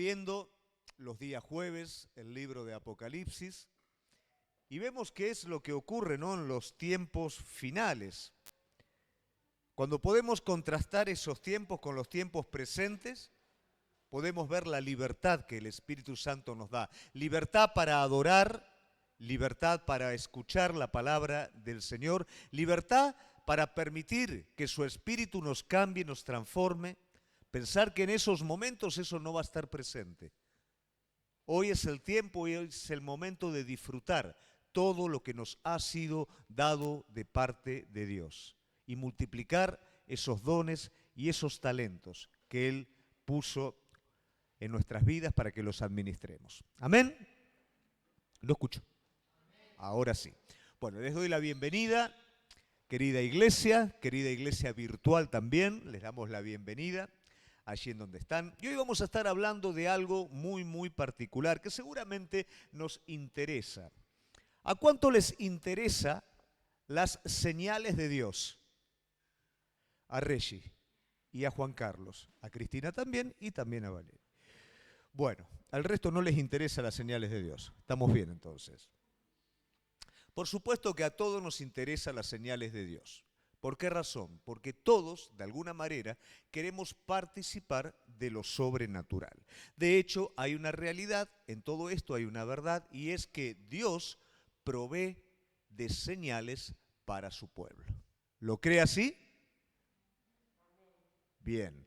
viendo los días jueves el libro de Apocalipsis y vemos qué es lo que ocurre, ¿no?, en los tiempos finales. Cuando podemos contrastar esos tiempos con los tiempos presentes, podemos ver la libertad que el Espíritu Santo nos da. Libertad para adorar, libertad para escuchar la palabra del Señor, libertad para permitir que su Espíritu nos cambie, nos transforme. Pensar que en esos momentos eso no va a estar presente. Hoy es el tiempo y hoy es el momento de disfrutar todo lo que nos ha sido dado de parte de Dios y multiplicar esos dones y esos talentos que Él puso en nuestras vidas para que los administremos. ¿Amén? ¿Lo escucho? Ahora sí. Bueno, les doy la bienvenida, querida iglesia virtual también, les damos la bienvenida allí en donde están. Y hoy vamos a estar hablando de algo muy particular que seguramente nos interesa. ¿A cuánto les interesa las señales de Dios? A Reggie y a Juan Carlos, a Cristina también y también a Valeria. Bueno, al resto no les interesa las señales de Dios. Estamos bien entonces. Por supuesto que a todos nos interesan las señales de Dios. ¿Por qué razón? Porque todos, de alguna manera, queremos participar de lo sobrenatural. De hecho, hay una realidad, en todo esto hay una verdad, y es que Dios provee de señales para su pueblo. ¿Lo cree así? Bien.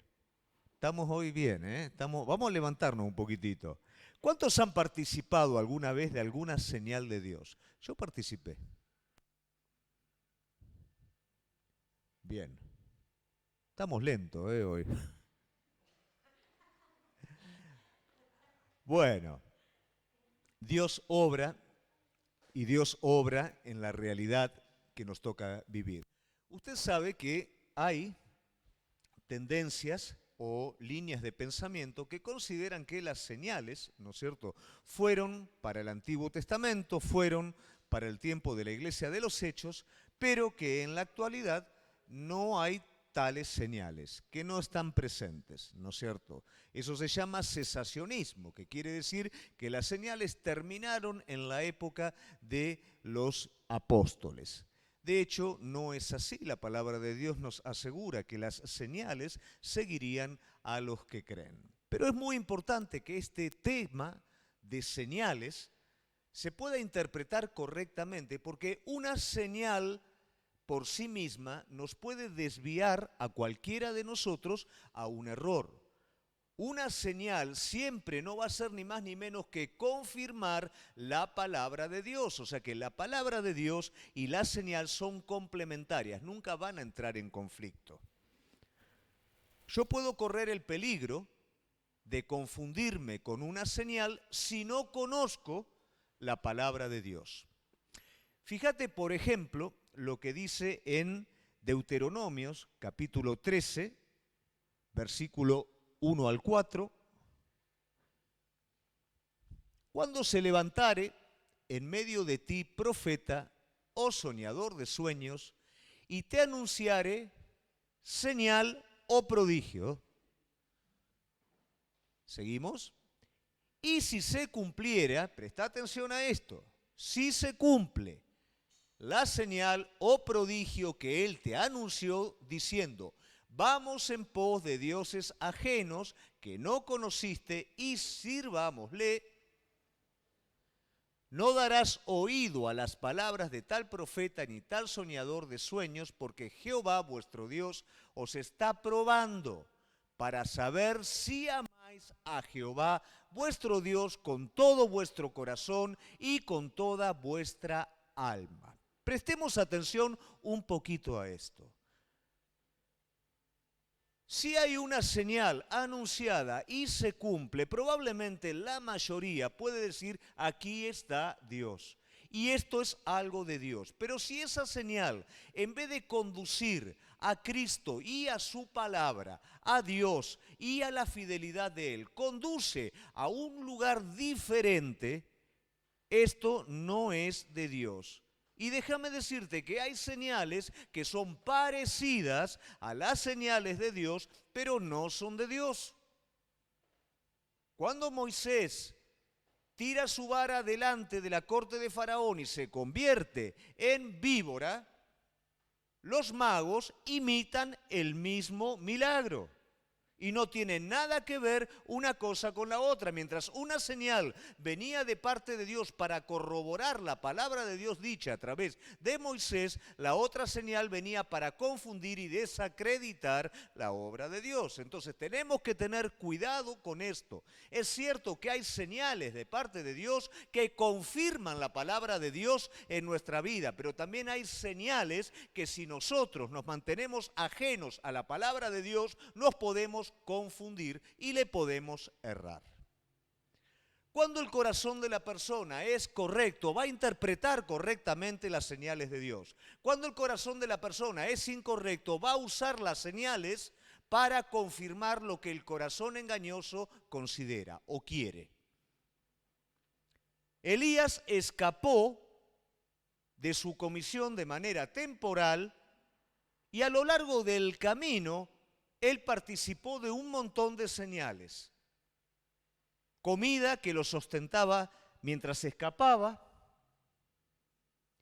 Estamos hoy bien, ¿eh? Vamos a levantarnos un poquitito. ¿Cuántos han participado alguna vez de alguna señal de Dios? Yo participé. Bien. Estamos lentos, hoy. Bueno, Dios obra y Dios obra en la realidad que nos toca vivir. Usted sabe que hay tendencias o líneas de pensamiento que consideran que las señales, ¿no es cierto?, fueron para el Antiguo Testamento, fueron para el tiempo de la Iglesia de los Hechos, pero que en la actualidad no hay tales señales, que no están presentes, ¿no es cierto? Eso se llama cesacionismo, que quiere decir que las señales terminaron en la época de los apóstoles. De hecho, no es así. La palabra de Dios nos asegura que las señales seguirían a los que creen. Pero es muy importante que este tema de señales se pueda interpretar correctamente, porque una señal por sí misma nos puede desviar a cualquiera de nosotros a un error. Una señal siempre no va a ser ni más ni menos que confirmar la palabra de Dios. O sea que la palabra de Dios y la señal son complementarias, nunca van a entrar en conflicto. Yo puedo correr el peligro de confundirme con una señal si no conozco la palabra de Dios. Fíjate, por ejemplo, lo que dice en Deuteronomios, capítulo 13, versículo 1 al 4. Cuando se levantare en medio de ti profeta o soñador de sueños, y te anunciare señal o prodigio. ¿Seguimos? Y si se cumpliera, presta atención a esto, si se cumple la señal o prodigio que él te anunció diciendo: vamos en pos de dioses ajenos que no conociste y sirvámosle, no darás oído a las palabras de tal profeta ni tal soñador de sueños, porque Jehová vuestro Dios os está probando para saber si amáis a Jehová vuestro Dios con todo vuestro corazón y con toda vuestra alma. Prestemos atención un poquito a esto. Si hay una señal anunciada y se cumple, probablemente la mayoría puede decir: aquí está Dios. Y esto es algo de Dios. Pero si esa señal, en vez de conducir a Cristo y a su palabra, a Dios y a la fidelidad de Él, conduce a un lugar diferente, esto no es de Dios. Y déjame decirte que hay señales que son parecidas a las señales de Dios, pero no son de Dios. Cuando Moisés tira su vara delante de la corte de Faraón y se convierte en víbora, los magos imitan el mismo milagro. Y no tiene nada que ver una cosa con la otra. Mientras una señal venía de parte de Dios para corroborar la palabra de Dios dicha a través de Moisés, la otra señal venía para confundir y desacreditar la obra de Dios. Entonces tenemos que tener cuidado con esto. Es cierto que hay señales de parte de Dios que confirman la palabra de Dios en nuestra vida, pero también hay señales que si nosotros nos mantenemos ajenos a la palabra de Dios, nos podemos confundir y le podemos errar. Cuando el corazón de la persona es correcto, va a interpretar correctamente las señales de Dios. Cuando el corazón de la persona es incorrecto, va a usar las señales para confirmar lo que el corazón engañoso considera o quiere. Elías escapó de su comisión de manera temporal y a lo largo del camino él participó de un montón de señales. Comida que lo sustentaba mientras escapaba.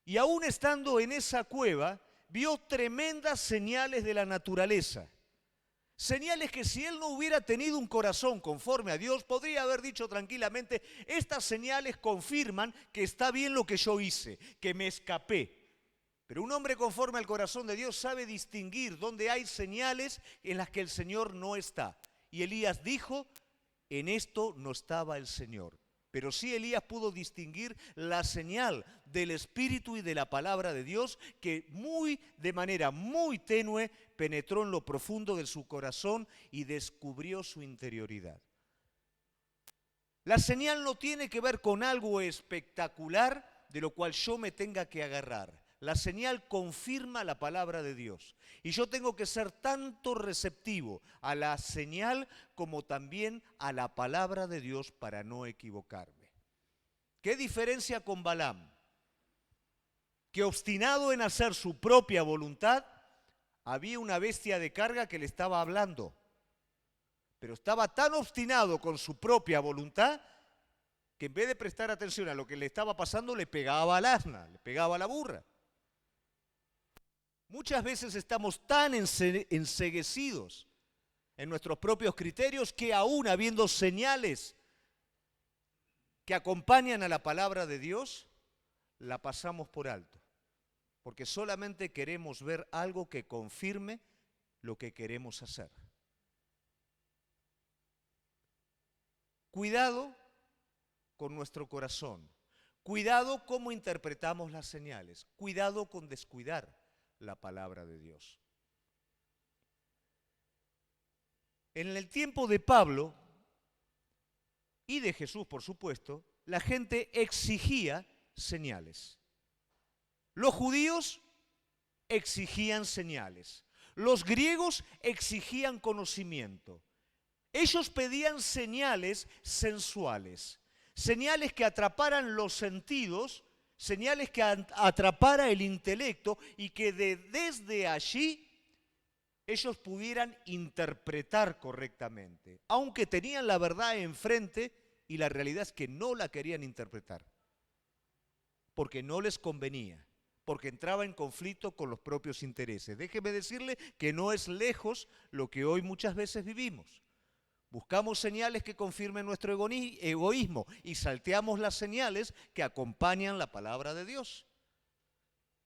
Y aún estando en esa cueva, vio tremendas señales de la naturaleza. Señales que si él no hubiera tenido un corazón conforme a Dios, podría haber dicho tranquilamente, estas señales confirman que está bien lo que yo hice, que me escapé. Pero un hombre conforme al corazón de Dios sabe distinguir dónde hay señales en las que el Señor no está. Y Elías dijo, en esto no estaba el Señor. Pero sí Elías pudo distinguir la señal del Espíritu y de la palabra de Dios que de manera muy tenue penetró en lo profundo de su corazón y descubrió su interioridad. La señal no tiene que ver con algo espectacular de lo cual yo me tenga que agarrar. La señal confirma la palabra de Dios. Y yo tengo que ser tanto receptivo a la señal como también a la palabra de Dios para no equivocarme. ¿Qué diferencia con Balaam? Que obstinado en hacer su propia voluntad, había una bestia de carga que le estaba hablando. Pero estaba tan obstinado con su propia voluntad que en vez de prestar atención a lo que le estaba pasando, le pegaba al asna, le pegaba a la burra. Muchas veces estamos tan enceguecidos en nuestros propios criterios que aún habiendo señales que acompañan a la palabra de Dios, la pasamos por alto. Porque solamente queremos ver algo que confirme lo que queremos hacer. Cuidado con nuestro corazón. Cuidado cómo interpretamos las señales. Cuidado con descuidar la palabra de Dios. En el tiempo de Pablo y de Jesús, por supuesto, la gente exigía señales. Los judíos exigían señales. Los griegos exigían conocimiento. Ellos pedían señales sensuales, señales que atraparan los sentidos, señales que atrapara el intelecto y que desde allí ellos pudieran interpretar correctamente, aunque tenían la verdad enfrente y la realidad es que no la querían interpretar, porque no les convenía, porque entraba en conflicto con los propios intereses. Déjeme decirle que no es lejos lo que hoy muchas veces vivimos. Buscamos señales que confirmen nuestro egoísmo y salteamos las señales que acompañan la palabra de Dios.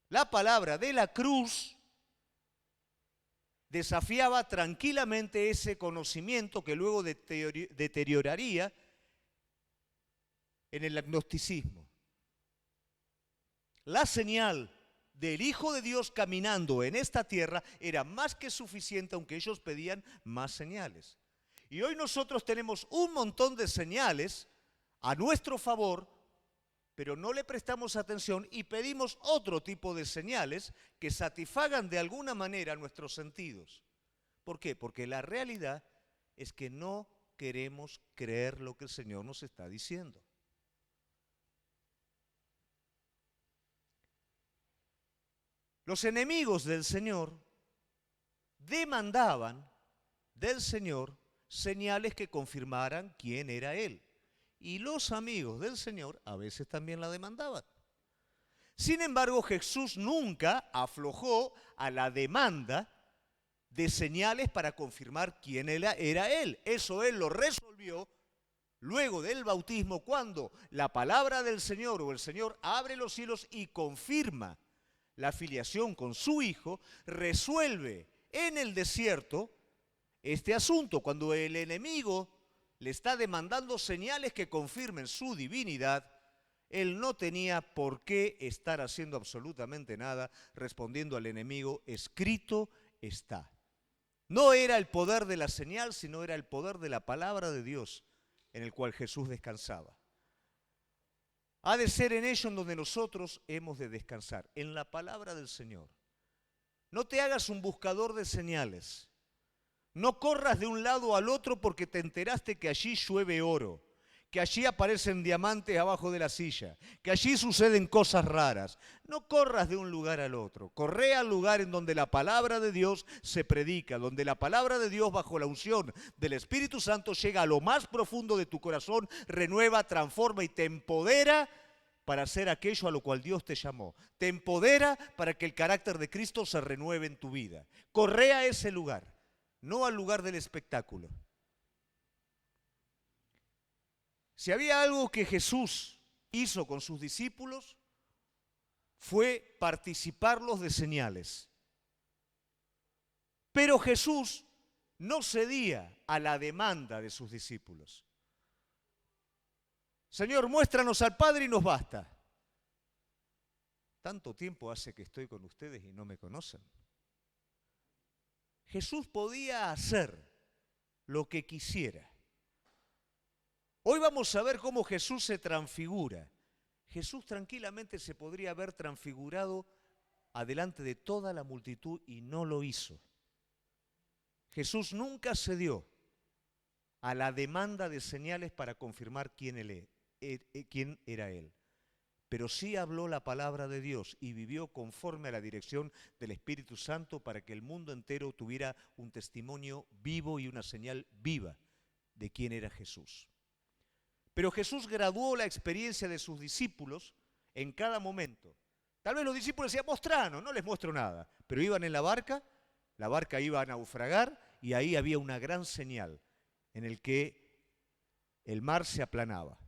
La palabra de la cruz desafiaba tranquilamente ese conocimiento que luego deterioraría en el agnosticismo. La señal del Hijo de Dios caminando en esta tierra era más que suficiente, aunque ellos pedían más señales. Y hoy nosotros tenemos un montón de señales a nuestro favor, pero no le prestamos atención y pedimos otro tipo de señales que satisfagan de alguna manera nuestros sentidos. ¿Por qué? Porque la realidad es que no queremos creer lo que el Señor nos está diciendo. Los enemigos del Señor demandaban del Señor señales que confirmaran quién era Él. Y los amigos del Señor a veces también la demandaban. Sin embargo, Jesús nunca aflojó a la demanda de señales para confirmar quién era Él. Eso Él lo resolvió luego del bautismo, cuando la palabra del Señor o el Señor abre los cielos y confirma la filiación con su Hijo, resuelve en el desierto este asunto. Cuando el enemigo le está demandando señales que confirmen su divinidad, Él no tenía por qué estar haciendo absolutamente nada, respondiendo al enemigo, escrito está. No era el poder de la señal, sino era el poder de la palabra de Dios en el cual Jesús descansaba. Ha de ser en ello en donde nosotros hemos de descansar, en la palabra del Señor. No te hagas un buscador de señales. No corras de un lado al otro porque te enteraste que allí llueve oro, que allí aparecen diamantes abajo de la silla, que allí suceden cosas raras. No corras de un lugar al otro. Corre al lugar en donde la palabra de Dios se predica, donde la palabra de Dios bajo la unción del Espíritu Santo llega a lo más profundo de tu corazón, renueva, transforma y te empodera para hacer aquello a lo cual Dios te llamó. Te empodera para que el carácter de Cristo se renueve en tu vida. Corre a ese lugar, no al lugar del espectáculo. Si había algo que Jesús hizo con sus discípulos, fue participarlos de señales. Pero Jesús no cedía a la demanda de sus discípulos. Señor, muéstranos al Padre y nos basta. Tanto tiempo hace que estoy con ustedes y no me conocen. Jesús podía hacer lo que quisiera. Hoy vamos a ver cómo Jesús se transfigura. Jesús tranquilamente se podría haber transfigurado adelante de toda la multitud y no lo hizo. Jesús nunca cedió a la demanda de señales para confirmar quién era Él. Pero sí habló la palabra de Dios y vivió conforme a la dirección del Espíritu Santo para que el mundo entero tuviera un testimonio vivo y una señal viva de quién era Jesús. Pero Jesús graduó la experiencia de sus discípulos en cada momento. Tal vez los discípulos decían, mostranos, no les muestro nada. Pero iban en la barca iba a naufragar y ahí había una gran señal en el que el mar se aplanaba.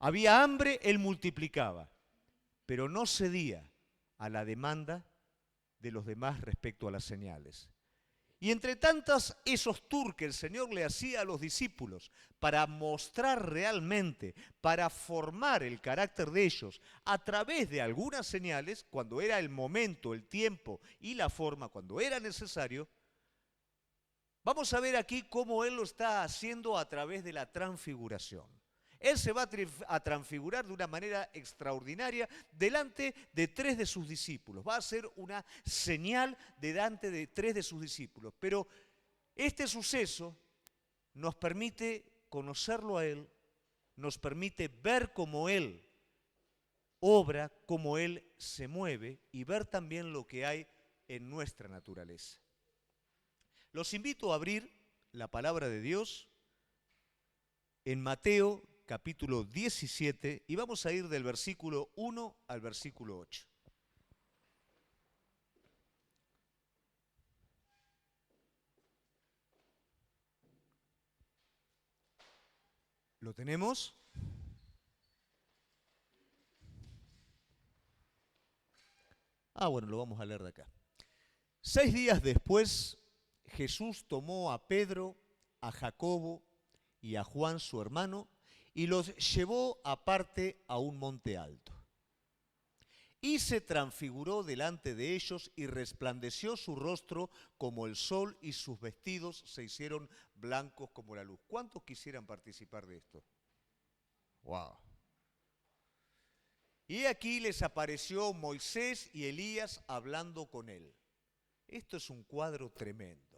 Había hambre, Él multiplicaba, pero no cedía a la demanda de los demás respecto a las señales. Y entre tantas esos tours que el Señor le hacía a los discípulos para mostrar realmente, para formar el carácter de ellos a través de algunas señales, cuando era el momento, el tiempo y la forma, cuando era necesario, vamos a ver aquí cómo Él lo está haciendo a través de la transfiguración. Él se va a transfigurar de una manera extraordinaria delante de 3 de sus discípulos. Va a ser una señal delante de 3 de sus discípulos. Pero este suceso nos permite conocerlo a Él, nos permite ver cómo Él obra, cómo Él se mueve y ver también lo que hay en nuestra naturaleza. Los invito a abrir la palabra de Dios en Mateo capítulo 17, y vamos a ir del versículo 1 al versículo 8. ¿Lo tenemos? Bueno, lo vamos a leer de acá. 6 días después, Jesús tomó a Pedro, a Jacobo y a Juan su hermano, y los llevó aparte a un monte alto. Y se transfiguró delante de ellos y resplandeció su rostro como el sol y sus vestidos se hicieron blancos como la luz. ¿Cuántos quisieran participar de esto? ¡Wow! Y aquí les apareció Moisés y Elías hablando con él. Esto es un cuadro tremendo.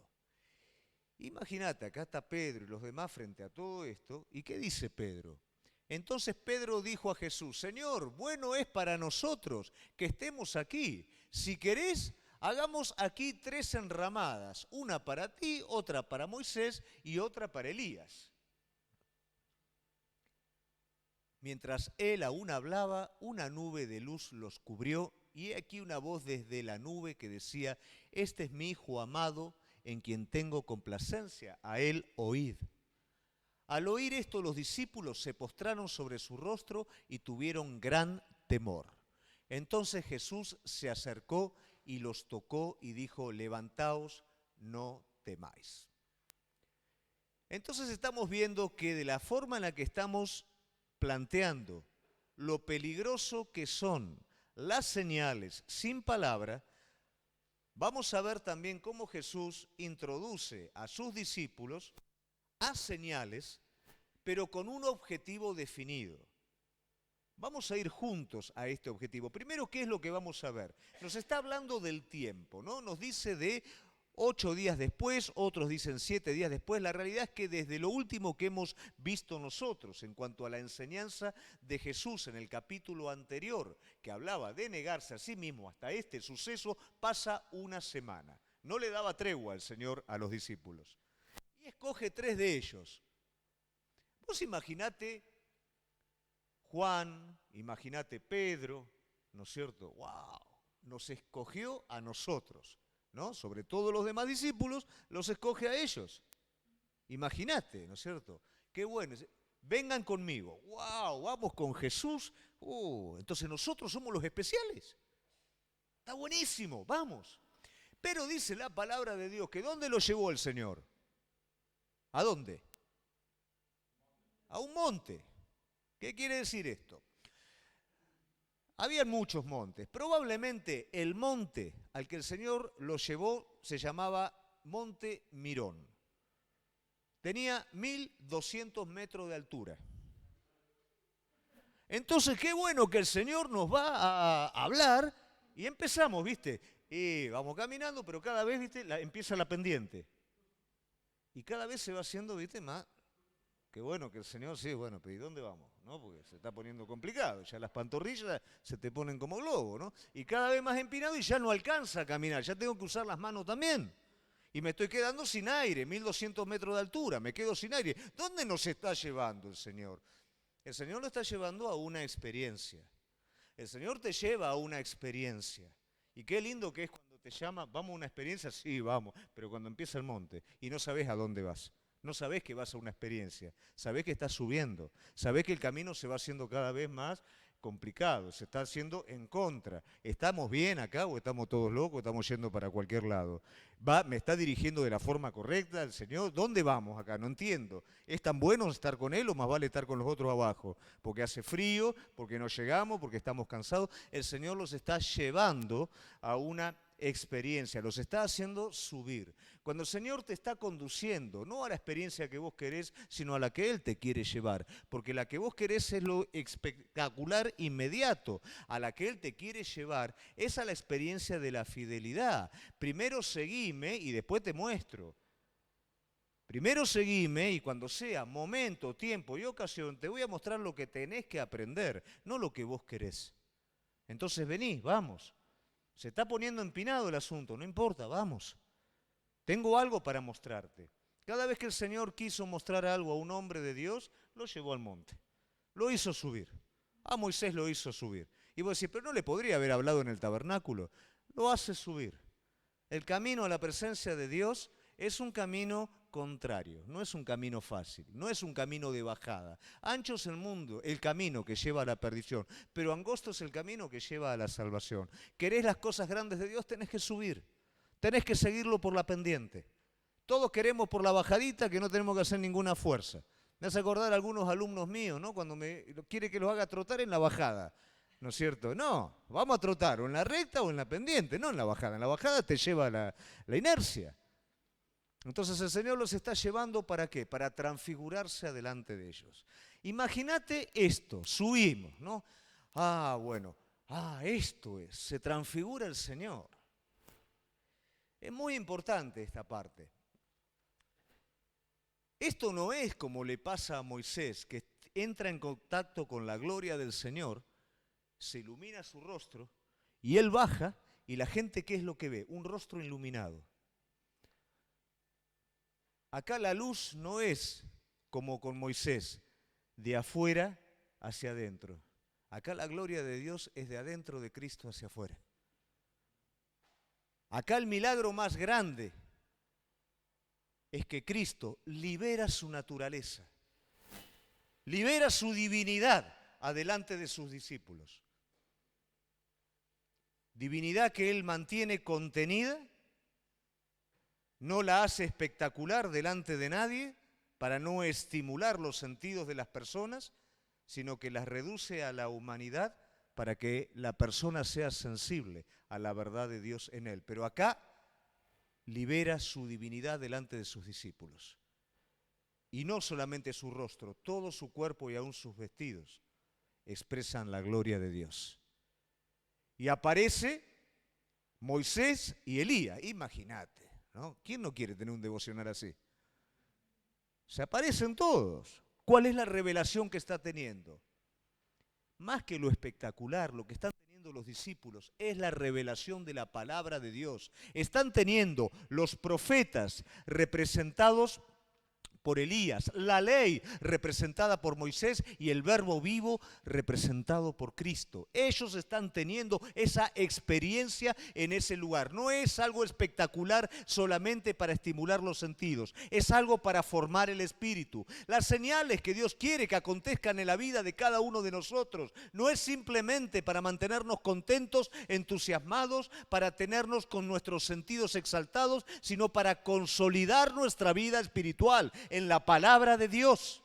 Imagínate, acá está Pedro y los demás frente a todo esto. ¿Y qué dice Pedro? Entonces Pedro dijo a Jesús, Señor, bueno es para nosotros que estemos aquí. Si querés, hagamos aquí 3 enramadas, una para ti, otra para Moisés y otra para Elías. Mientras él aún hablaba, una nube de luz los cubrió, y he aquí una voz desde la nube que decía: este es mi Hijo amado, en quien tengo complacencia, a él oíd. Al oír esto, los discípulos se postraron sobre su rostro y tuvieron gran temor. Entonces Jesús se acercó y los tocó y dijo: levantaos, no temáis. Entonces estamos viendo que de la forma en la que estamos planteando lo peligroso que son las señales sin palabra, vamos a ver también cómo Jesús introduce a sus discípulos a señales, pero con un objetivo definido. Vamos a ir juntos a este objetivo. Primero, ¿qué es lo que vamos a ver? Nos está hablando del tiempo, ¿no? Nos dice de 8 días después, otros dicen 7 días después. La realidad es que desde lo último que hemos visto nosotros en cuanto a la enseñanza de Jesús en el capítulo anterior, que hablaba de negarse a sí mismo hasta este suceso, pasa una semana. No le daba tregua el Señor a los discípulos. Y escoge 3 de ellos. Vos imaginate Juan, imaginate Pedro, ¿no es cierto? ¡Wow! Nos escogió a nosotros, ¿no? Sobre todo los demás discípulos, los escoge a ellos. Imagínate, ¿no es cierto? Qué bueno. Vengan conmigo. ¡Wow! Vamos con Jesús. Entonces nosotros somos los especiales. Está buenísimo, vamos. Pero dice la palabra de Dios que ¿dónde lo llevó el Señor? ¿A dónde? A un monte. ¿Qué quiere decir esto? Había muchos montes. Probablemente el monte al que el Señor los llevó se llamaba Monte Mirón. Tenía 1200 metros de altura. Entonces, qué bueno que el Señor nos va a hablar y empezamos, ¿viste? Y vamos caminando, pero cada vez, ¿viste? Empieza la pendiente. Y cada vez se va haciendo, ¿viste? Más. Qué bueno que el Señor, sí, bueno, pero ¿y dónde vamos? ¿No? Porque se está poniendo complicado, ya las pantorrillas se te ponen como globo, ¿no? Y cada vez más empinado y ya no alcanza a caminar, ya tengo que usar las manos también. Y me estoy quedando sin aire, 1200 metros de altura, me quedo sin aire. ¿Dónde nos está llevando el Señor? El Señor lo está llevando a una experiencia. El Señor te lleva a una experiencia. Y qué lindo que es cuando te llama, vamos a una experiencia, sí, vamos, pero cuando empieza el monte y no sabes a dónde vas. No sabés que vas a una experiencia, sabés que estás subiendo, sabés que el camino se va haciendo cada vez más complicado, se está haciendo en contra. ¿Estamos bien acá o estamos todos locos, estamos yendo para cualquier lado? ¿Me está dirigiendo de la forma correcta el Señor? ¿Dónde vamos acá? No entiendo. ¿Es tan bueno estar con Él o más vale estar con los otros abajo? Porque hace frío, porque no llegamos, porque estamos cansados. El Señor los está llevando a una experiencia, los está haciendo subir. Cuando el Señor te está conduciendo, no a la experiencia que vos querés, sino a la que Él te quiere llevar, porque la que vos querés es lo espectacular inmediato, a la que Él te quiere llevar es a la experiencia de la fidelidad. Primero seguime y después te muestro. Primero seguime y cuando sea momento, tiempo y ocasión, te voy a mostrar lo que tenés que aprender, no lo que vos querés. Entonces vení, vamos. Se está poniendo empinado el asunto, no importa, vamos. Tengo algo para mostrarte. Cada vez que el Señor quiso mostrar algo a un hombre de Dios, lo llevó al monte. Lo hizo subir. A Moisés lo hizo subir. Y vos decís, pero no le podría haber hablado en el tabernáculo. Lo hace subir. El camino a la presencia de Dios es un camino contrario, no es un camino fácil, no es un camino de bajada. Ancho es el mundo, el camino que lleva a la perdición, pero angosto es el camino que lleva a la salvación. ¿Querés las cosas grandes de Dios? Tenés que subir, tenés que seguirlo por la pendiente. Todos queremos por la bajadita que no tenemos que hacer ninguna fuerza. Me hace acordar a algunos alumnos míos, ¿no? Cuando quiere que los haga trotar en la bajada. ¿No es cierto? No, vamos a trotar o en la recta o en la pendiente, no en la bajada. En la bajada te lleva la inercia. Entonces el Señor los está llevando ¿para qué? Para transfigurarse adelante de ellos. Imagínate esto, subimos, ¿no? Bueno, esto es, se transfigura el Señor. Es muy importante esta parte. Esto no es como le pasa a Moisés, que entra en contacto con la gloria del Señor, se ilumina su rostro y él baja y la gente, ¿qué es lo que ve? Un rostro iluminado. Acá la luz no es como con Moisés, de afuera hacia adentro. Acá la gloria de Dios es de adentro de Cristo hacia afuera. Acá el milagro más grande es que Cristo libera su naturaleza, libera su divinidad adelante de sus discípulos. Divinidad que Él mantiene contenida, no la hace espectacular delante de nadie para no estimular los sentidos de las personas, sino que las reduce a la humanidad para que la persona sea sensible a la verdad de Dios en él. Pero acá libera su divinidad delante de sus discípulos. Y no solamente su rostro, todo su cuerpo y aún sus vestidos expresan la gloria de Dios. Y aparece Moisés y Elías, imagínate, ¿no? ¿Quién no quiere tener un devocional así? Se aparecen todos. ¿Cuál es la revelación que está teniendo? Más que lo espectacular, lo que están teniendo los discípulos es la revelación de la palabra de Dios. Están teniendo los profetas representados por Elías, la ley representada por Moisés y el verbo vivo representado por Cristo. Ellos están teniendo esa experiencia en ese lugar. No es algo espectacular solamente para estimular los sentidos, es algo para formar el espíritu. Las señales que Dios quiere que acontezcan en la vida de cada uno de nosotros no es simplemente para mantenernos contentos, entusiasmados, para tenernos con nuestros sentidos exaltados, sino para consolidar nuestra vida espiritual en la palabra de Dios,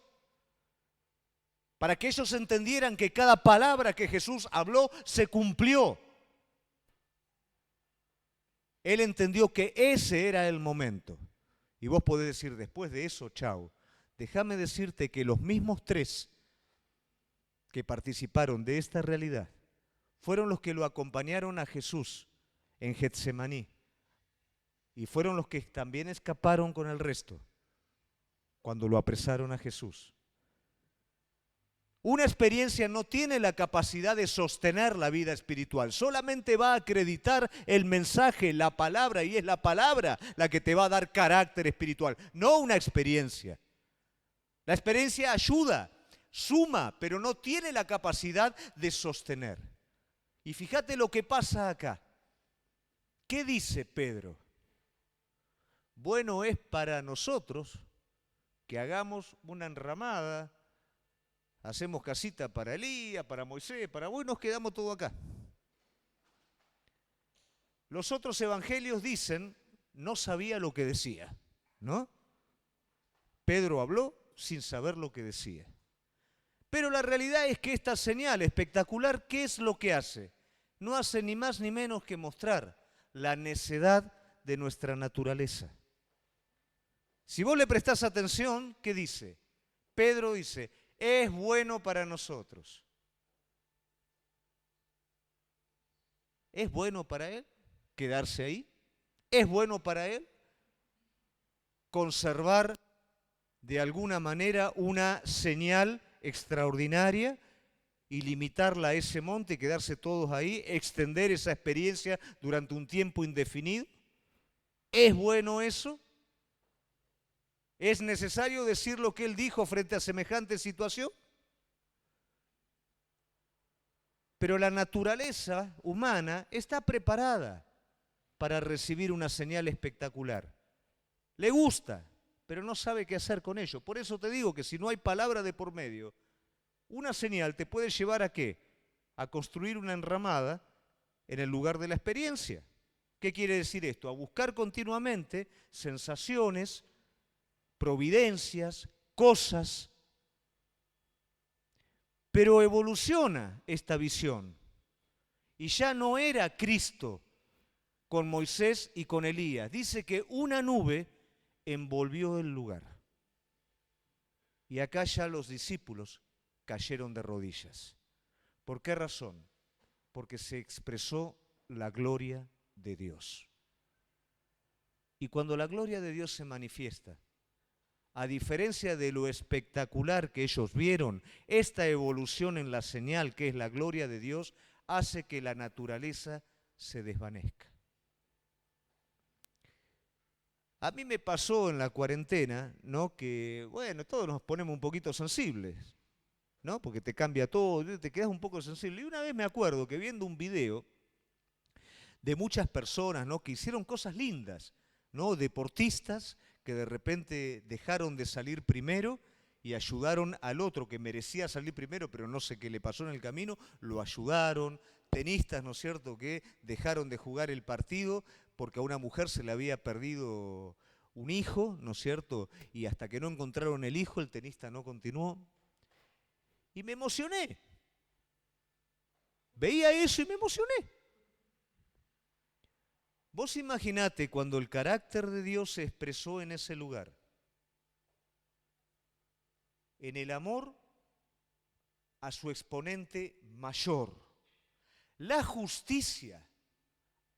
para que ellos entendieran que cada palabra que Jesús habló se cumplió. Él entendió que ese era el momento. Y vos podés decir, después de eso, chau. Déjame decirte que los mismos tres que participaron de esta realidad fueron los que lo acompañaron a Jesús en Getsemaní. Y fueron los que también escaparon con el resto cuando lo apresaron a Jesús. Una experiencia no tiene la capacidad de sostener la vida espiritual, solamente va a acreditar el mensaje, la palabra, y es la palabra la que te va a dar carácter espiritual, no una experiencia. La experiencia ayuda, suma, pero no tiene la capacidad de sostener. Y fíjate lo que pasa acá. ¿Qué dice Pedro? Bueno es para nosotros que hagamos una enramada, hacemos casita para Elías, para Moisés, para vos, y nos quedamos todo acá. Los otros evangelios dicen, no sabía lo que decía, ¿no? Pedro habló sin saber lo que decía. Pero la realidad es que esta señal espectacular, ¿qué es lo que hace? No hace ni más ni menos que mostrar la necedad de nuestra naturaleza. Si vos le prestás atención, ¿qué dice? Pedro dice, es bueno para nosotros. ¿Es bueno para él quedarse ahí? ¿Es bueno para él conservar de alguna manera una señal extraordinaria y limitarla a ese monte y quedarse todos ahí, extender esa experiencia durante un tiempo indefinido? ¿Es bueno eso? ¿Es necesario decir lo que él dijo frente a semejante situación? Pero la naturaleza humana está preparada para recibir una señal espectacular. Le gusta, pero no sabe qué hacer con ello. Por eso te digo que si no hay palabra de por medio, una señal te puede llevar ¿a qué? A construir una enramada en el lugar de la experiencia. ¿Qué quiere decir esto? A buscar continuamente sensaciones, providencias, cosas. Pero evoluciona esta visión. Y ya no era Cristo con Moisés y con Elías. Dice que una nube envolvió el lugar. Y acá ya los discípulos cayeron de rodillas. ¿Por qué razón? Porque se expresó la gloria de Dios. Y cuando la gloria de Dios se manifiesta, a diferencia de lo espectacular que ellos vieron, esta evolución en la señal que es la gloria de Dios hace que la naturaleza se desvanezca. A mí me pasó en la cuarentena, ¿no? Que, bueno, todos nos ponemos un poquito sensibles, ¿no? Porque te cambia todo, te quedas un poco sensible. Y una vez me acuerdo que viendo un video de muchas personas, ¿no? Que hicieron cosas lindas, ¿no? Deportistas que de repente dejaron de salir primero y ayudaron al otro que merecía salir primero, pero no sé qué le pasó en el camino, lo ayudaron. Tenistas, ¿no es cierto?, que dejaron de jugar el partido porque a una mujer se le había perdido un hijo, ¿no es cierto? Y hasta que no encontraron el hijo, el tenista no continuó. Y me emocioné. Veía eso y me emocioné. Vos imaginate cuando el carácter de Dios se expresó en ese lugar. En el amor a su exponente mayor. La justicia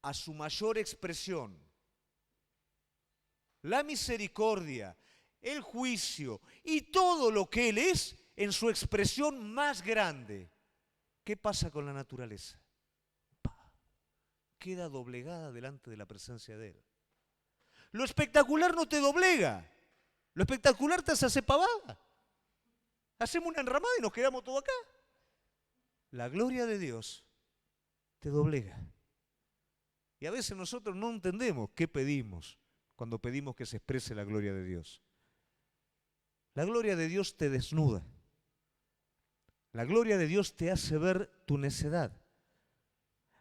a su mayor expresión. La misericordia, el juicio y todo lo que Él es en su expresión más grande. ¿Qué pasa con la naturaleza? Queda doblegada delante de la presencia de Él. Lo espectacular no te doblega. Lo espectacular te hace pavada. Hacemos una enramada y nos quedamos todos acá. La gloria de Dios te doblega. Y a veces nosotros no entendemos qué pedimos cuando pedimos que se exprese la gloria de Dios. La gloria de Dios te desnuda. La gloria de Dios te hace ver tu necedad.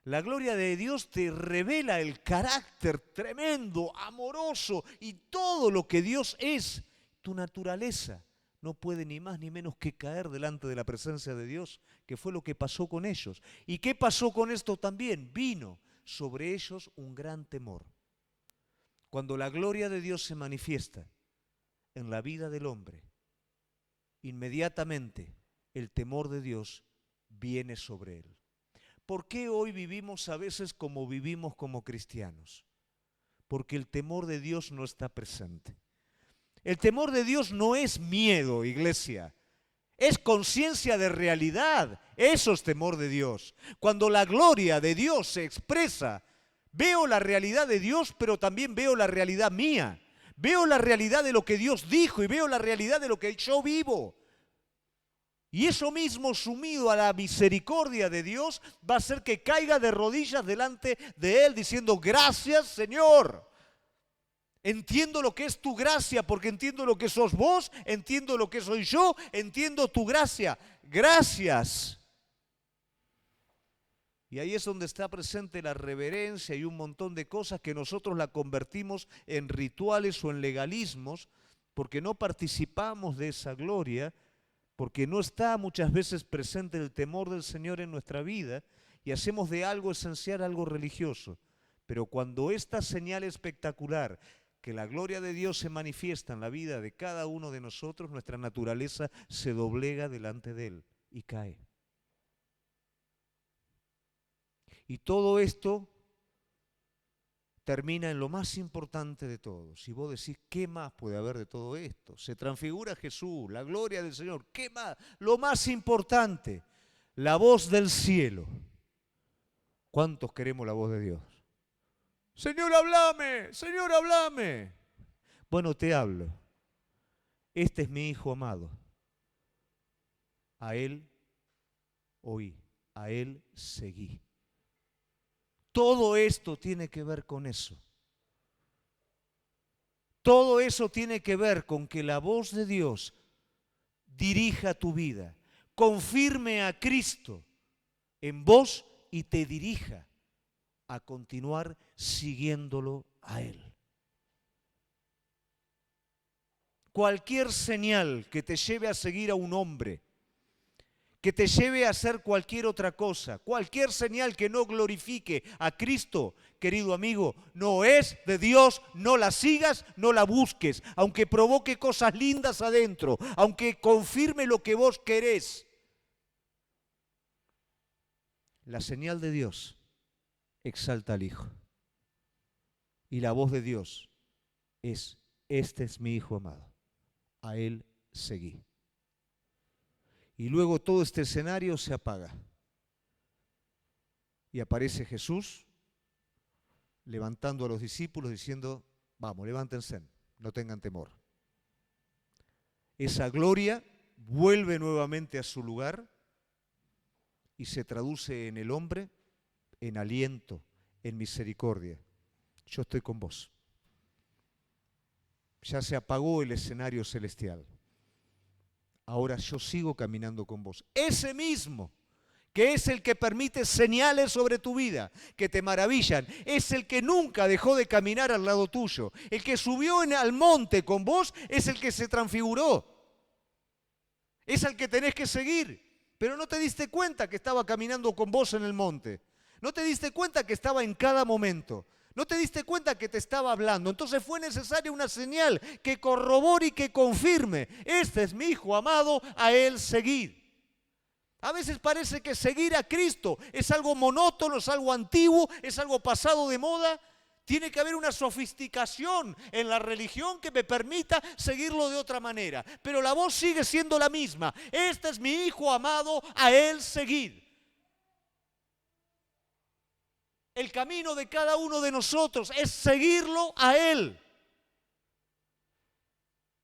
La gloria de Dios te revela el carácter tremendo, amoroso y todo lo que Dios es. Tu naturaleza no puede ni más ni menos que caer delante de la presencia de Dios, que fue lo que pasó con ellos. ¿Y qué pasó con esto también? Vino sobre ellos un gran temor. Cuando la gloria de Dios se manifiesta en la vida del hombre, inmediatamente el temor de Dios viene sobre él. ¿Por qué hoy vivimos a veces como vivimos como cristianos? Porque el temor de Dios no está presente. El temor de Dios no es miedo, iglesia. Es conciencia de realidad. Eso es temor de Dios. Cuando la gloria de Dios se expresa, veo la realidad de Dios, pero también veo la realidad mía. Veo la realidad de lo que Dios dijo y veo la realidad de lo que yo vivo. Y eso mismo, sumido a la misericordia de Dios, va a hacer que caiga de rodillas delante de Él diciendo: gracias, Señor. Entiendo lo que es tu gracia, porque entiendo lo que sos vos, entiendo lo que soy yo, entiendo tu gracia. Gracias. Y ahí es donde está presente la reverencia y un montón de cosas que nosotros la convertimos en rituales o en legalismos, porque no participamos de esa gloria, porque no está muchas veces presente el temor del Señor en nuestra vida y hacemos de algo esencial algo religioso. Pero cuando esta señal espectacular, que la gloria de Dios se manifiesta en la vida de cada uno de nosotros, nuestra naturaleza se doblega delante de Él y cae. Y todo esto termina en lo más importante de todo. Si vos decís, ¿qué más puede haber de todo esto? Se transfigura Jesús, la gloria del Señor. ¿Qué más? Lo más importante, la voz del cielo. ¿Cuántos queremos la voz de Dios? Señor, háblame, Señor, háblame. Bueno, te hablo. Este es mi Hijo amado. A Él oí, a Él seguí. Todo esto tiene que ver con eso. Todo eso tiene que ver con que la voz de Dios dirija tu vida, confirme a Cristo en vos y te dirija a continuar siguiéndolo a Él. Cualquier señal que te lleve a seguir a un hombre, que te lleve a hacer cualquier otra cosa, cualquier señal que no glorifique a Cristo, querido amigo, no es de Dios, no la sigas, no la busques, aunque provoque cosas lindas adentro, aunque confirme lo que vos querés. La señal de Dios exalta al Hijo. Y la voz de Dios es: este es mi Hijo amado, a Él seguí. Y luego todo este escenario se apaga. Y aparece Jesús levantando a los discípulos diciendo, vamos, levántense, no tengan temor. Esa gloria vuelve nuevamente a su lugar y se traduce en el hombre en aliento, en misericordia. Yo estoy con vos. Ya se apagó el escenario celestial. Ahora yo sigo caminando con vos. Ese mismo, que es el que permite señales sobre tu vida, que te maravillan, es el que nunca dejó de caminar al lado tuyo. El que subió al monte con vos es el que se transfiguró. Es al que tenés que seguir. Pero no te diste cuenta que estaba caminando con vos en el monte. No te diste cuenta que estaba en cada momento. No te diste cuenta que te estaba hablando. Entonces fue necesaria una señal que corrobore y que confirme. Este es mi Hijo amado, a Él seguid. A veces parece que seguir a Cristo es algo monótono, es algo antiguo, es algo pasado de moda. Tiene que haber una sofisticación en la religión que me permita seguirlo de otra manera. Pero la voz sigue siendo la misma. Este es mi Hijo amado, a Él seguid. El camino de cada uno de nosotros es seguirlo a Él.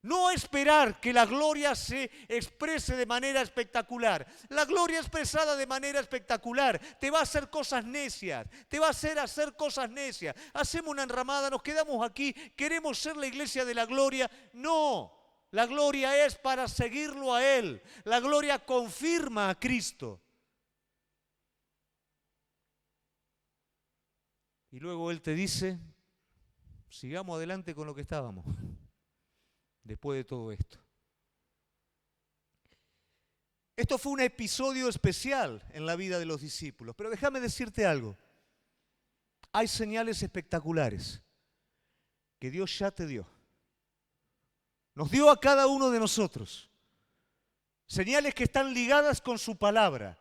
No esperar que la gloria se exprese de manera espectacular. La gloria expresada de manera espectacular te va a hacer cosas necias, te va a hacer cosas necias. Hacemos una enramada, nos quedamos aquí, queremos ser la iglesia de la gloria. No, la gloria es para seguirlo a Él. La gloria confirma a Cristo. Y luego Él te dice, sigamos adelante con lo que estábamos. Después de todo esto. Esto fue un episodio especial en la vida de los discípulos, pero déjame decirte algo. Hay señales espectaculares que Dios ya te dio. Nos dio a cada uno de nosotros. Señales que están ligadas con su palabra.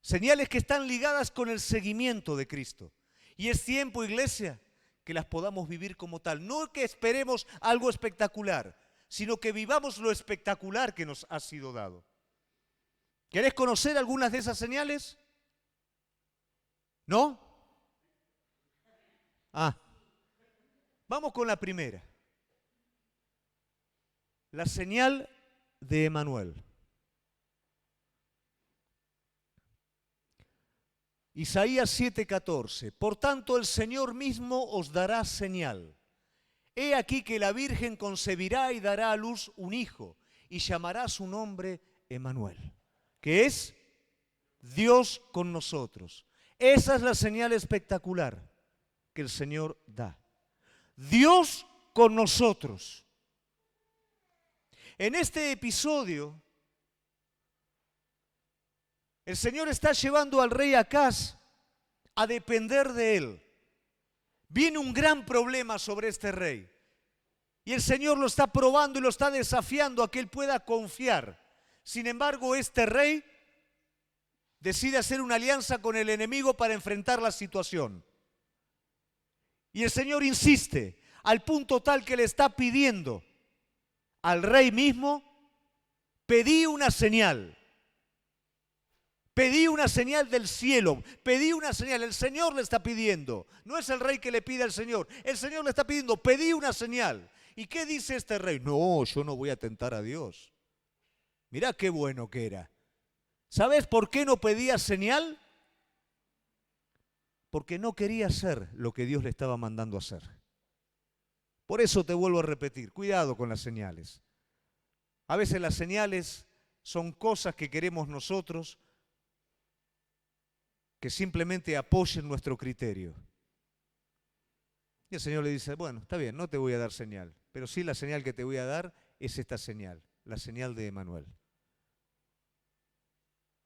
Señales que están ligadas con el seguimiento de Cristo. Y es tiempo, iglesia, que las podamos vivir como tal. No que esperemos algo espectacular, sino que vivamos lo espectacular que nos ha sido dado. ¿Querés conocer algunas de esas señales? ¿No? Vamos con la primera. La señal de Emanuel. Isaías 7:14. Por tanto, el Señor mismo os dará señal. He aquí que la Virgen concebirá y dará a luz un hijo, y llamará su nombre Emanuel, que es Dios con nosotros. Esa es la señal espectacular que el Señor da. Dios con nosotros. En este episodio, el Señor está llevando al rey Acaz a depender de él. Viene un gran problema sobre este rey. Y el Señor lo está probando y lo está desafiando a que él pueda confiar. Sin embargo, este rey decide hacer una alianza con el enemigo para enfrentar la situación. Y el Señor insiste al punto tal que le está pidiendo al rey mismo, pedí una señal. Pedí una señal del cielo, pedí una señal, el Señor le está pidiendo, no es el rey que le pide al Señor, el Señor le está pidiendo, pedí una señal. ¿Y qué dice este rey? No, yo no voy a tentar a Dios. Mirá qué bueno que era. ¿Sabes por qué no pedía señal? Porque no quería hacer lo que Dios le estaba mandando hacer. Por eso te vuelvo a repetir, cuidado con las señales. A veces las señales son cosas que queremos nosotros que simplemente apoyen nuestro criterio. Y el Señor le dice, bueno, está bien, no te voy a dar señal, pero sí la señal que te voy a dar es esta señal, la señal de Emanuel.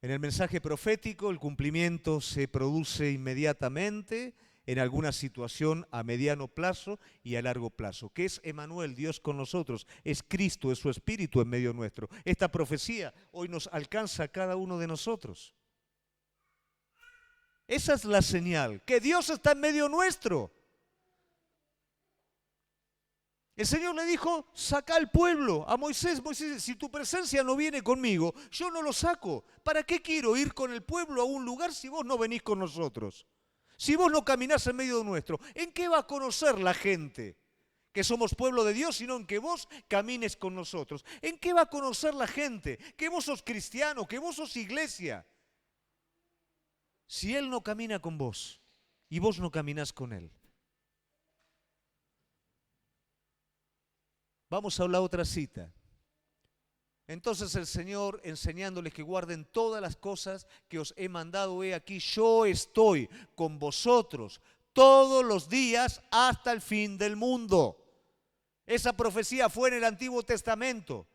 En el mensaje profético el cumplimiento se produce inmediatamente en alguna situación a mediano plazo y a largo plazo. ¿Qué es Emanuel? Dios con nosotros. Es Cristo, es su Espíritu en medio nuestro. Esta profecía hoy nos alcanza a cada uno de nosotros. Esa es la señal, que Dios está en medio nuestro. El Señor le dijo, saca al pueblo a Moisés. Moisés, si tu presencia no viene conmigo, yo no lo saco. ¿Para qué quiero ir con el pueblo a un lugar si vos no venís con nosotros? Si vos no caminás en medio nuestro, ¿en qué va a conocer la gente que somos pueblo de Dios, sino en que vos camines con nosotros? ¿En qué va a conocer la gente que vos sos cristiano, que vos sos iglesia? Si Él no camina con vos y vos no caminás con Él. Vamos a la otra cita. Entonces el Señor, enseñándoles que guarden todas las cosas que os he mandado, he aquí, yo estoy con vosotros todos los días hasta el fin del mundo. Esa profecía fue en el Antiguo Testamento,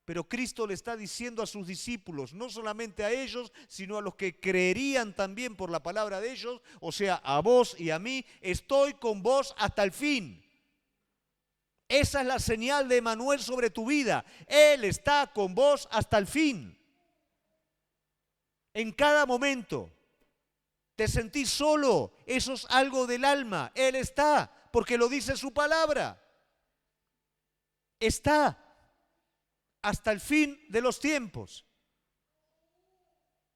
pero Cristo le está diciendo a sus discípulos, no solamente a ellos, sino a los que creerían también por la palabra de ellos, o sea, a vos y a mí, estoy con vos hasta el fin. Esa es la señal de Emmanuel sobre tu vida. Él está con vos hasta el fin. En cada momento. ¿Te sentís solo? Eso es algo del alma. Él está, porque lo dice su palabra. Está hasta el fin de los tiempos.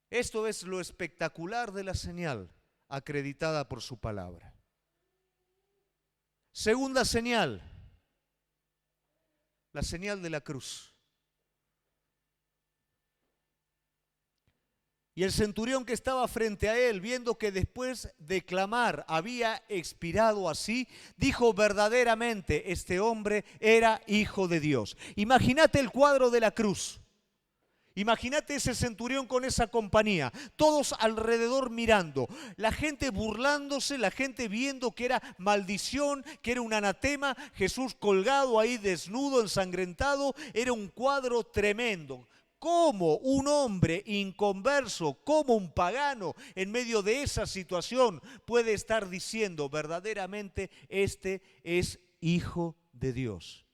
Esto es lo espectacular de la señal acreditada por su palabra. Segunda señal. La señal de la cruz. Y el centurión que estaba frente a él, viendo que después de clamar había expirado así, dijo: verdaderamente este hombre era hijo de Dios. Imagínate el cuadro de la cruz. Imagínate ese centurión con esa compañía, todos alrededor mirando, la gente burlándose, la gente viendo que era maldición, que era un anatema, Jesús colgado ahí desnudo, ensangrentado, era un cuadro tremendo. ¿Cómo un hombre inconverso, como un pagano, en medio de esa situación puede estar diciendo verdaderamente este es hijo de Dios?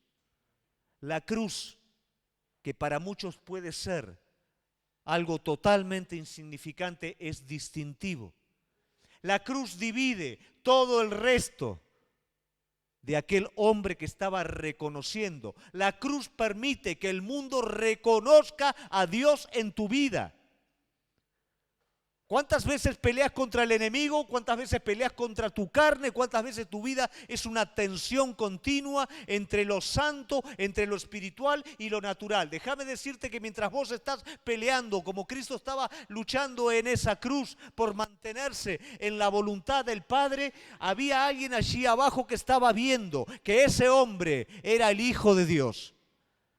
La cruz, que para muchos puede ser algo totalmente insignificante, es distintivo. La cruz divide todo el resto de aquel hombre que estaba reconociendo. La cruz permite que el mundo reconozca a Dios en tu vida. ¿Cuántas veces peleas contra el enemigo? ¿Cuántas veces peleas contra tu carne? ¿Cuántas veces tu vida es una tensión continua entre lo santo, entre lo espiritual y lo natural? Déjame decirte que mientras vos estás peleando, como Cristo estaba luchando en esa cruz por mantenerse en la voluntad del Padre, había alguien allí abajo que estaba viendo que ese hombre era el Hijo de Dios.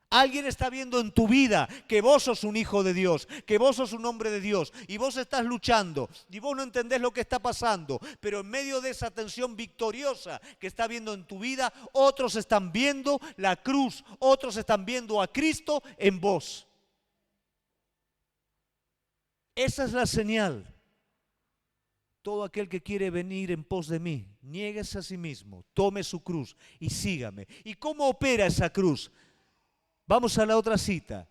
Alguien está viendo en tu vida que vos sos un hijo de Dios, que vos sos un hombre de Dios y vos estás luchando y vos no entendés lo que está pasando, pero en medio de esa tensión victoriosa que está viendo en tu vida, otros están viendo la cruz, otros están viendo a Cristo en vos. Esa es la señal. Todo aquel que quiere venir en pos de mí, niéguese a sí mismo, tome su cruz y sígame. ¿Y cómo opera esa cruz? Vamos a la otra cita.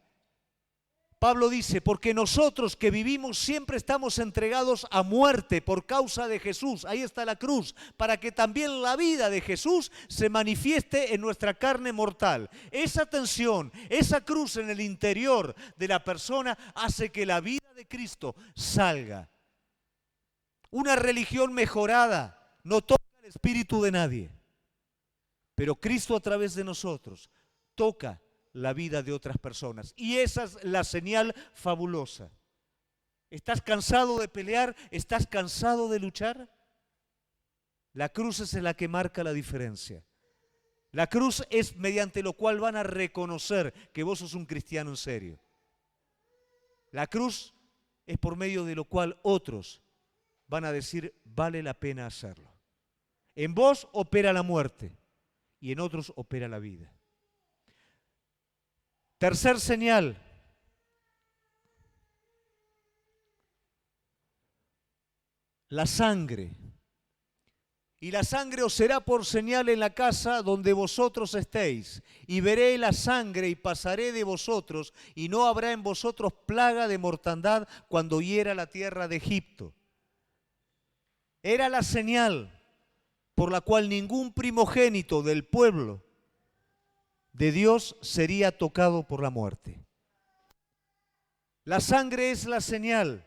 Pablo dice, porque nosotros que vivimos siempre estamos entregados a muerte por causa de Jesús. Ahí está la cruz, para que también la vida de Jesús se manifieste en nuestra carne mortal. Esa tensión, esa cruz en el interior de la persona hace que la vida de Cristo salga. Una religión mejorada no toca el espíritu de nadie, pero Cristo a través de nosotros toca la vida de otras personas. Y esa es la señal fabulosa. ¿Estás cansado de pelear? ¿Estás cansado de luchar? La cruz es la que marca la diferencia. La cruz es mediante lo cual van a reconocer que vos sos un cristiano en serio. La cruz es por medio de lo cual otros van a decir, vale la pena hacerlo. En vos opera la muerte y en otros opera la vida. Tercer señal. La sangre. Y la sangre os será por señal en la casa donde vosotros estéis. Y veré la sangre y pasaré de vosotros, y no habrá en vosotros plaga de mortandad cuando hiera la tierra de Egipto. Era la señal por la cual ningún primogénito del pueblo de Dios sería tocado por la muerte. La sangre es la señal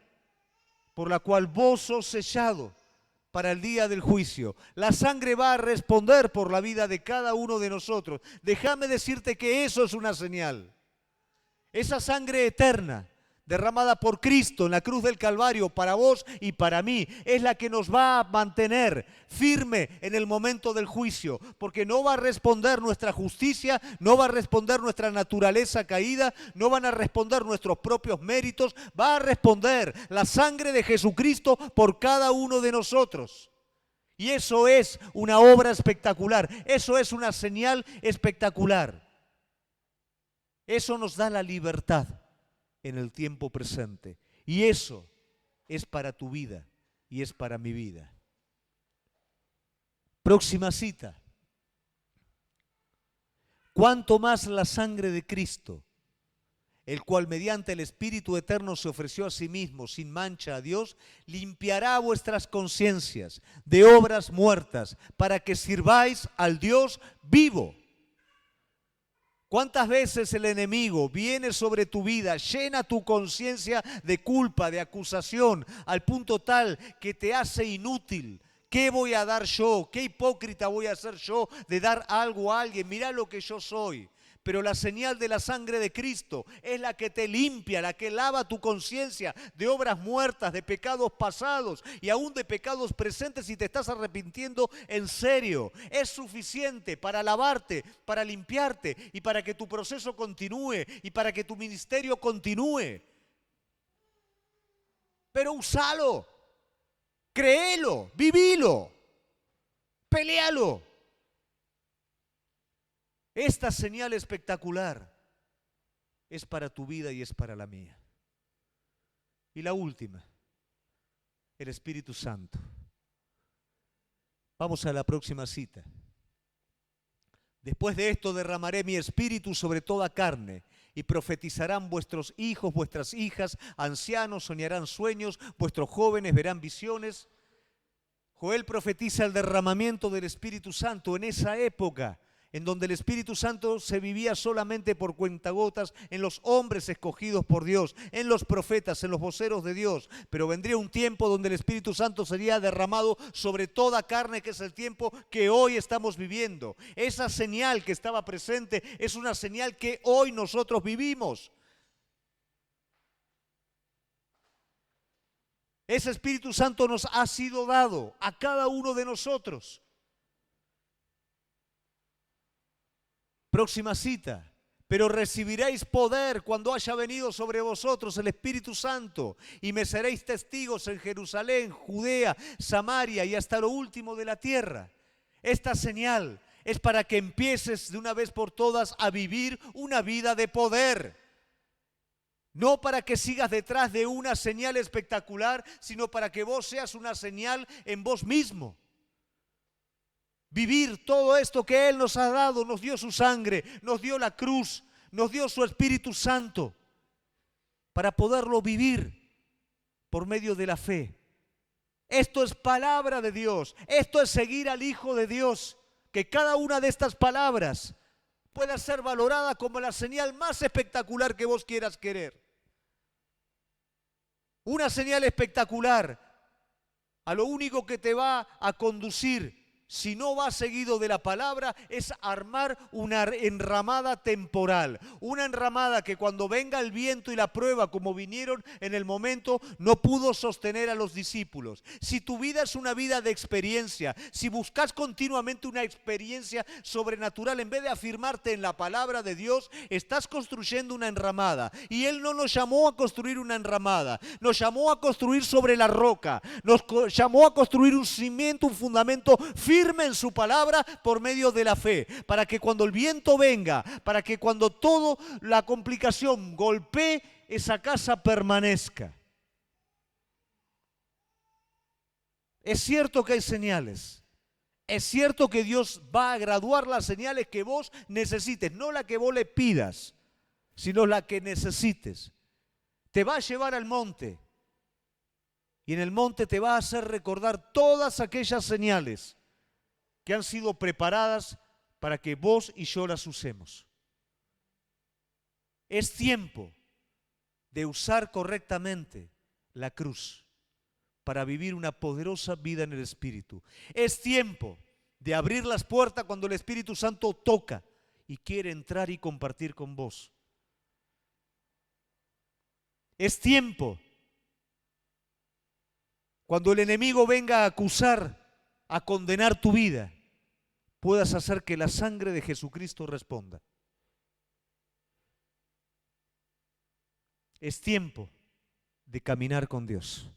por la cual vos sos sellado para el día del juicio. La sangre va a responder por la vida de cada uno de nosotros. Déjame decirte que eso es una señal. Esa sangre eterna, derramada por Cristo en la cruz del Calvario para vos y para mí, es la que nos va a mantener firme en el momento del juicio, porque no va a responder nuestra justicia, no va a responder nuestra naturaleza caída, no van a responder nuestros propios méritos, va a responder la sangre de Jesucristo por cada uno de nosotros. Y eso es una obra espectacular, eso es una señal espectacular. Eso nos da la libertad en el tiempo presente. Y eso es para tu vida y es para mi vida. Próxima cita. Cuanto más la sangre de Cristo, el cual mediante el Espíritu Eterno se ofreció a sí mismo sin mancha a Dios, limpiará vuestras conciencias de obras muertas para que sirváis al Dios vivo. ¿Cuántas veces el enemigo viene sobre tu vida, llena tu conciencia de culpa, de acusación, al punto tal que te hace inútil? ¿Qué voy a dar yo? ¿Qué hipócrita voy a ser yo de dar algo a alguien? Mirá lo que yo soy. Pero la señal de la sangre de Cristo es la que te limpia, la que lava tu conciencia de obras muertas, de pecados pasados y aún de pecados presentes si te estás arrepintiendo en serio. Es suficiente para lavarte, para limpiarte y para que tu proceso continúe y para que tu ministerio continúe. Pero usalo, créelo, vivilo, pelealo. Esta señal espectacular es para tu vida y es para la mía. Y la última, el Espíritu Santo. Vamos a la próxima cita. Después de esto derramaré mi espíritu sobre toda carne y profetizarán vuestros hijos, vuestras hijas, ancianos soñarán sueños, vuestros jóvenes verán visiones. Joel profetiza el derramamiento del Espíritu Santo en esa época en donde el Espíritu Santo se vivía solamente por cuentagotas en los hombres escogidos por Dios, en los profetas, en los voceros de Dios. Pero vendría un tiempo donde el Espíritu Santo sería derramado sobre toda carne, que es el tiempo que hoy estamos viviendo. Esa señal que estaba presente es una señal que hoy nosotros vivimos. Ese Espíritu Santo nos ha sido dado a cada uno de nosotros. Próxima cita. Pero recibiréis poder cuando haya venido sobre vosotros el Espíritu Santo y me seréis testigos en Jerusalén, Judea, Samaria y hasta lo último de la tierra. Esta señal es para que empieces de una vez por todas a vivir una vida de poder. No para que sigas detrás de una señal espectacular, sino para que vos seas una señal en vos mismo. Vivir todo esto que Él nos ha dado, nos dio su sangre, nos dio la cruz, nos dio su Espíritu Santo, para poderlo vivir por medio de la fe. Esto es palabra de Dios, esto es seguir al Hijo de Dios, que cada una de estas palabras pueda ser valorada como la señal más espectacular que vos quieras querer. Una señal espectacular, a lo único que te va a conducir, si no va seguido de la palabra, es armar una enramada temporal. Una enramada que cuando venga el viento y la prueba, como vinieron en el momento, no pudo sostener a los discípulos. Si tu vida es una vida de experiencia, si buscas continuamente una experiencia sobrenatural, en vez de afirmarte en la palabra de Dios, estás construyendo una enramada. Y Él no nos llamó a construir una enramada, nos llamó a construir sobre la roca, nos llamó a construir un cimiento, un fundamento firme en su palabra por medio de la fe, para que cuando el viento venga, para que cuando toda la complicación golpee, esa casa permanezca. Es cierto que hay señales, es cierto que Dios va a graduar las señales que vos necesites, no la que vos le pidas, sino la que necesites. Te va a llevar al monte y en el monte te va a hacer recordar todas aquellas señales que han sido preparadas para que vos y yo las usemos. Es tiempo de usar correctamente la cruz, para vivir una poderosa vida en el Espíritu. Es tiempo de abrir las puertas cuando el Espíritu Santo toca y quiere entrar y compartir con vos. Es tiempo cuando el enemigo venga a acusar, a condenar tu vida, puedas hacer que la sangre de Jesucristo responda. Es tiempo de caminar con Dios,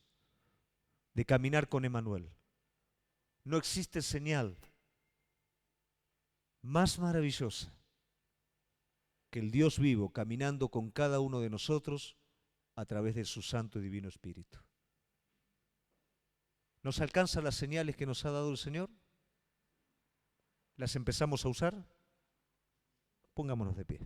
de caminar con Emmanuel. No existe señal más maravillosa que el Dios vivo caminando con cada uno de nosotros a través de su Santo y Divino Espíritu. ¿Nos alcanzan las señales que nos ha dado el Señor? ¿Las empezamos a usar? Pongámonos de pie.